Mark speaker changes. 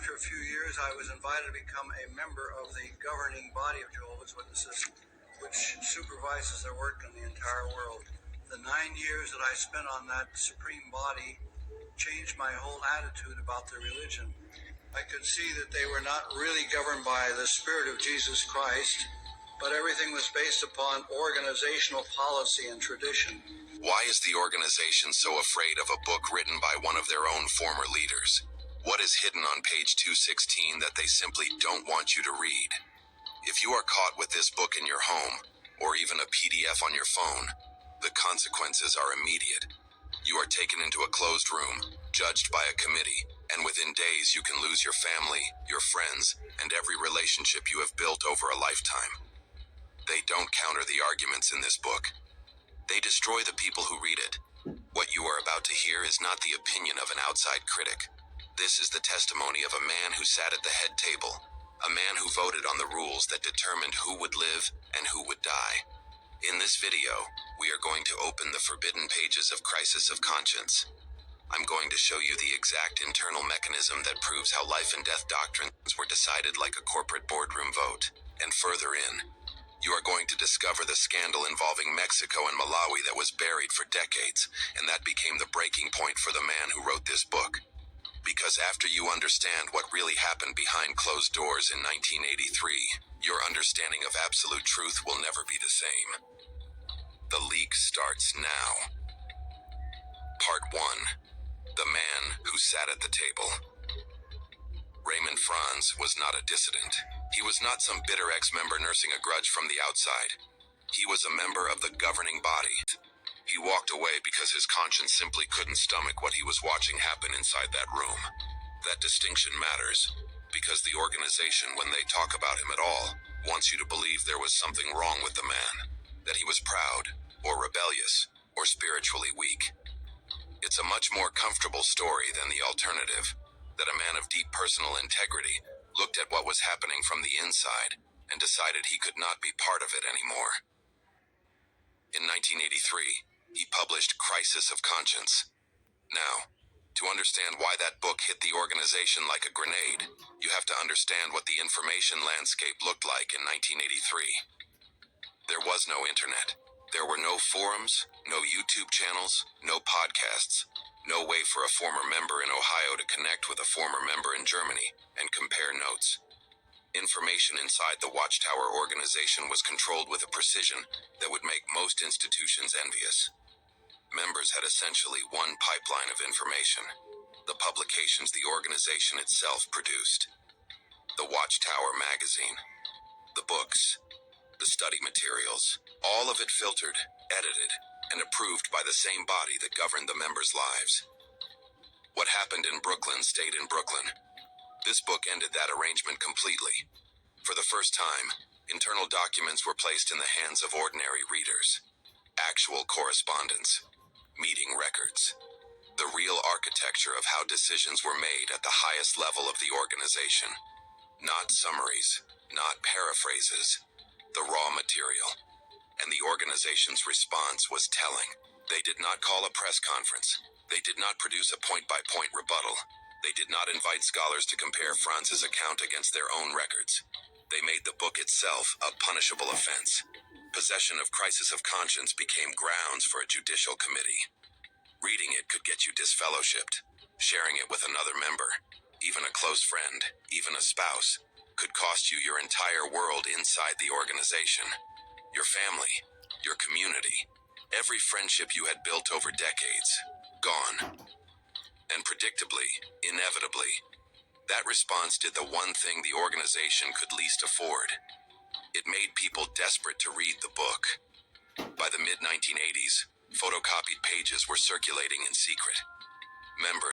Speaker 1: after a few years, I was invited to become a member of the governing body of Jehovah's Witnesses, which supervises their work in the entire world. The 9 years that I spent on that supreme body changed my whole attitude about the religion. I could see that they were not really governed by the Spirit of Jesus Christ, but everything was based upon organizational policy and tradition.
Speaker 2: Why is the organization so afraid of a book written by one of their own former leaders? What is hidden on page 216 that they simply don't want you to read? If you are caught with this book in your home, or even a PDF on your phone, the consequences are immediate. You are taken into a closed room, judged by a committee, and within days you can lose your family, your friends, and every relationship you have built over a lifetime. They don't counter the arguments in this book. They destroy the people who read it. What you are about to hear is not the opinion of an outside critic. This is the testimony of a man who sat at the head table, a man who voted on the rules that determined who would live and who would die. In this video, we are going to open the forbidden pages of Crisis of Conscience. I'm going to show you the exact internal mechanism that proves how life and death doctrines were decided like a corporate boardroom vote. And further in, you are going to discover the scandal involving Mexico and Malawi that was buried for decades, and that became the breaking point for the man who wrote this book. Because after you understand what really happened behind closed doors in 1983, your understanding of absolute truth will never be the same. The leak starts now. Part 1. The Man Who Sat at the Table. Raymond Franz was not a dissident. He was not some bitter ex-member nursing a grudge from the outside. He was a member of the governing body. He walked away because his conscience simply couldn't stomach what he was watching happen inside that room. That distinction matters, because the organization, when they talk about him at all, wants you to believe there was something wrong with the man, that he was proud, or rebellious, or spiritually weak. It's a much more comfortable story than the alternative, that a man of deep personal integrity looked at what was happening from the inside and decided he could not be part of it anymore. In 1983, he published Crisis of Conscience. Now, to understand why that book hit the organization like a grenade, you have to understand what the information landscape looked like in 1983. There was no internet. There were no forums, no YouTube channels, no podcasts, no way for a former member in Ohio to connect with a former member in Germany and compare notes. Information inside the Watchtower organization was controlled with a precision that would make most institutions envious. Members had essentially one pipeline of information, the publications the organization itself produced. The Watchtower magazine, the books, the study materials, all of it filtered, edited, and approved by the same body that governed the members' lives. What happened in Brooklyn stayed in Brooklyn. This book ended that arrangement completely. For the first time, internal documents were placed in the hands of ordinary readers. Actual correspondence. Meeting records. The real architecture of how decisions were made at the highest level of the organization. Not summaries, not paraphrases. The raw material. And the organization's response was telling. They did not call a press conference. They did not produce a point-by-point rebuttal. They did not invite scholars to compare Franz's account against their own records. They made the book itself a punishable offense. Possession of Crisis of Conscience became grounds for a judicial committee. Reading it could get you disfellowshipped. Sharing it with another member, even a close friend, even a spouse, could cost you your entire world inside the organization. Your family, your community, every friendship you had built over decades, gone. And predictably, inevitably, that response did the one thing the organization could least afford. It made people desperate to read the book. By the mid-1980s, photocopied pages were circulating in secret. Members